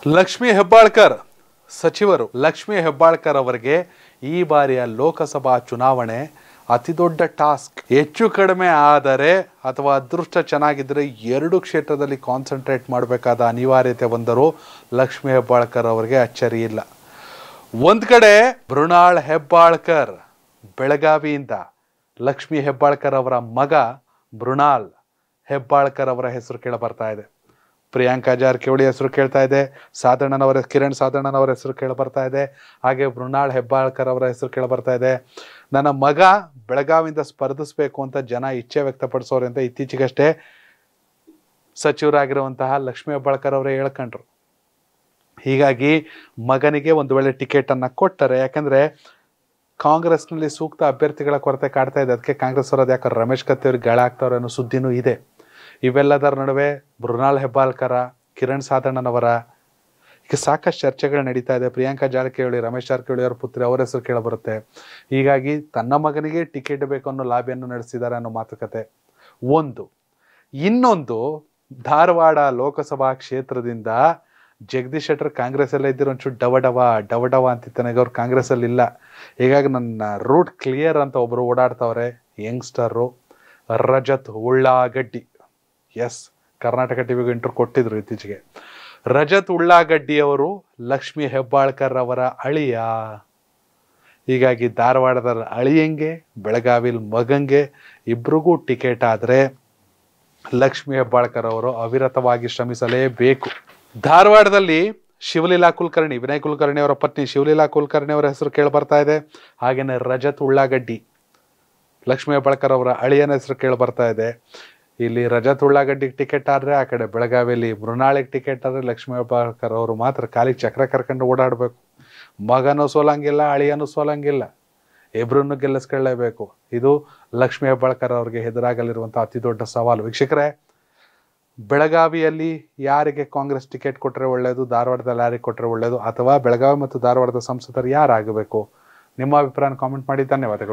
ಲಕ್ಷ್ಮೀ ಹೆಬ್ಬಾಳ್ಕರ್ ಸಚಿವರು ಲಕ್ಷ್ಮೀ ಹೆಬ್ಬಾಳ್ಕರ್ ಅವರಿಗೆ ಈ ಬಾರಿಯ ಲೋಕಸಭಾ ಚುನಾವಣೆ ಅತಿ ದೊಡ್ಡ ಟಾಸ್ಕ್. ಹೆಚ್ಚು ಕಡಿಮೆ ಆದರೆ ಅಥವಾ ಅದೃಷ್ಟ ಚೆನ್ನಾಗಿದ್ದರೆ 2 ಕ್ಷೇತ್ರದಲ್ಲಿ ಕಾನ್ಸಂಟ್ರೇಟ್ ಮಾಡಬೇಕಾದ ಅನಿವಾರ್ಯತೆ ಬಂದರೂ ಲಕ್ಷ್ಮೀ ಹೆಬ್ಬಾಳ್ಕರ್ ಅವರಿಗೆ ಅಚ್ಚರಿ ಇಲ್ಲ. ಒಂದು ಕಡೆ ಮೃಣಾಲ್ ಹೆಬ್ಬಾಳ್ಕರ್ ಬೆಳಗಾವಿಯಿಂದ ಲಕ್ಷ್ಮೀ ಹೆಬ್ಬಾಳ್ಕರ್ ಅವರ ಮಗ ಮೃಣಾಲ್ ಹೆಬ್ಬಾಳ್ಕರ್ ಅವರ ಹೆಸರು ಕೇಳ ಬರ್ತಾ ಇದೆ. ಪ್ರಿಯಾಂಕಾ ಜಾರಕಿಹೊಳಿ ಹೆಸರು ಕೇಳ್ತಾ ಇದೆ, ಕಿರಣ್ ಸಾಧಣ್ಣನವರ ಹೆಸರು ಕೇಳ ಬರ್ತಾ ಇದೆ, ಹಾಗೆ ಮೃಣಾಲ್ ಹೆಬ್ಬಾಳ್ಕರ್ ಅವರ ಹೆಸರು ಕೇಳ ಬರ್ತಾ ಇದೆ. ನನ್ನ ಮಗ ಬೆಳಗಾವಿಯಿಂದ ಸ್ಪರ್ಧಿಸಬೇಕು ಅಂತ ಜನ ಇಚ್ಛೆ ವ್ಯಕ್ತಪಡಿಸೋರು ಅಂತ ಇತ್ತೀಚೆಗಷ್ಟೇ ಸಚಿವರಾಗಿರುವಂತಹ ಲಕ್ಷ್ಮೀ ಹೆಬ್ಬಾಳ್ಕರ್ ಅವರೇ ಹೇಳ್ಕೊಂಡ್ರು. ಹೀಗಾಗಿ ಮಗನಿಗೆ ಒಂದು ವೇಳೆ ಟಿಕೆಟ್ ಅನ್ನ ಕೊಟ್ಟರೆ, ಯಾಕಂದ್ರೆ ಕಾಂಗ್ರೆಸ್ನಲ್ಲಿ ಸೂಕ್ತ ಅಭ್ಯರ್ಥಿಗಳ ಕೊರತೆ ಕಾಡ್ತಾ ಇದೆ, ಅದಕ್ಕೆ ಕಾಂಗ್ರೆಸ್ ಅವರು ಯಾಕೆ ರಮೇಶ್ ಕತ್ತಿ ಅವ್ರಿಗೆ ಗಾಳ ಆಗ್ತಾವ್ರೆ ಅನ್ನೋ ಸುದ್ದಿನೂ ಇದೆ. ಇವೆಲ್ಲದರ ನಡುವೆ ಮೃಣಾಲ್ ಹೆಬ್ಬಾಳ್ಕರ, ಕಿರಣ್ ಸಾಧಣ್ಣನವರ ಈಗ ಸಾಕಷ್ಟು ಚರ್ಚೆಗಳು ನಡೀತಾ ಇದೆ. ಪ್ರಿಯಾಂಕಾ ಜಾರಕಿಹೊಳಿ, ರಮೇಶ್ ಜಾರಕಿಹೊಳಿ ಅವರ ಪುತ್ರಿ ಅವರ ಹೆಸರು ಕೇಳ ಬರುತ್ತೆ. ಹೀಗಾಗಿ ತನ್ನ ಮಗನಿಗೆ ಟಿಕೆಟ್ ಬೇಕು ಅನ್ನೋ ಲಾಬಿಯನ್ನು ನಡೆಸಿದ್ದಾರೆ ಅನ್ನೋ ಮಾತುಕತೆ ಒಂದು. ಇನ್ನೊಂದು, ಧಾರವಾಡ ಲೋಕಸಭಾ ಕ್ಷೇತ್ರದಿಂದ ಜಗದೀಶ್ ಶೆಟ್ಟರ್ ಕಾಂಗ್ರೆಸ್ ಎಲ್ಲ ಇದ್ದಿರೋ ಒಂಚೂರು ಡವಡವ ಅಂತಿತ್ತಾನೆ. ಅವ್ರು ಕಾಂಗ್ರೆಸ್ ಅಲ್ಲಿ ಇಲ್ಲ. ಹೀಗಾಗಿ ನನ್ನ ರೂಟ್ ಕ್ಲಿಯರ್ ಅಂತ ಒಬ್ರು ಓಡಾಡ್ತವ್ರೆ, ಯಂಗ್ಸ್ಟರು ರಜತ್ ಉಳ್ಳಾಗಡ್ಡಿ. ಎಸ್, ಕರ್ನಾಟಕ ಟಿವಿಗೂ ಇಂಟರ್ವ್ಯೂ ಕೊಟ್ಟಿದ್ರು ಇತ್ತೀಚೆಗೆ. ರಜತ್ ಉಳ್ಳಾಗಡ್ಡಿ ಅವರು ಲಕ್ಷ್ಮೀ ಹೆಬ್ಬಾಳ್ಕರ್ ಅವರ ಅಳಿಯ. ಹೀಗಾಗಿ ಧಾರವಾಡದ ಅಳಿಯಂಗೆ, ಬೆಳಗಾವಿಲ್ ಮಗಂಗೆ ಇಬ್ರಿಗೂ ಟಿಕೆಟ್ ಆದ್ರೆ ಲಕ್ಷ್ಮೀ ಹೆಬ್ಬಾಳ್ಕರ್ ಅವರು ಅವಿರತವಾಗಿ ಶ್ರಮಿಸಲೇಬೇಕು. ಧಾರವಾಡದಲ್ಲಿ ಶಿವಲೀಲಾ ಕುಲಕರ್ಣಿ, ವಿನಯ್ ಕುಲಕರ್ಣಿ ಅವರ ಪತ್ನಿ ಶಿವಲೀಲಾ ಕುಲಕರ್ಣಿ ಅವರ ಹೆಸರು ಕೇಳಿ ಬರ್ತಾ ಇದೆ. ಹಾಗೇನೆ ರಜತ್ ಉಳ್ಳಾಗಡ್ಡಿ, ಲಕ್ಷ್ಮೀ ಹೆಬ್ಬಾಳ್ಕರ್ ಅವರ ಅಳಿಯನ ಹೆಸರು ಕೇಳಿ ಬರ್ತಾ ಇದೆ. ಇಲ್ಲಿ ರಜತ್ ಉಳ್ಳಾಗಡ್ಡಿಗೆ ಟಿಕೆಟ್ ಆದ್ರೆ, ಆ ಕಡೆ ಬೆಳಗಾವಿಯಲ್ಲಿ ಮೃಣಾಳಿಗೆ ಟಿಕೆಟ್ ಆದ್ರೆ ಲಕ್ಷ್ಮೀ ಹೆಬ್ಬಾಳ್ಕರ್ ಅವರು ಮಾತ್ರ ಖಾಲಿ ಚಕ್ರ ಕರ್ಕೊಂಡು ಓಡಾಡಬೇಕು. ಮಗನೂ ಸೋಲಂಗಿಲ್ಲ, ಅಳಿಯನೂ ಸೋಲಂಗಿಲ್ಲ, ಇಬ್ರನ್ನು ಗೆಲ್ಲಿಸ್ಕೊಳ್ಳೇಬೇಕು. ಇದು ಲಕ್ಷ್ಮೀ ಹೆಬ್ಬಾಳ್ಕರ್ ಅವರಿಗೆ ಎದುರಾಗಲಿರುವಂತಹ ಅತಿ ದೊಡ್ಡ ಸವಾಲು. ವೀಕ್ಷಕರೇ, ಬೆಳಗಾವಿಯಲ್ಲಿ ಯಾರಿಗೆ ಕಾಂಗ್ರೆಸ್ ಟಿಕೆಟ್ ಕೊಟ್ಟರೆ ಒಳ್ಳೆಯದು, ಧಾರವಾಡದಲ್ಲಿ ಯಾರಿಗೆ ಕೊಟ್ಟರೆ ಒಳ್ಳೆಯದು, ಅಥವಾ ಬೆಳಗಾವಿ ಮತ್ತು ಧಾರವಾಡದ ಸಂಸದರು ಯಾರಾಗಬೇಕು? ನಿಮ್ಮ ಅಭಿಪ್ರಾಯ ಕಾಮೆಂಟ್ ಮಾಡಿ. ಧನ್ಯವಾದಗಳು.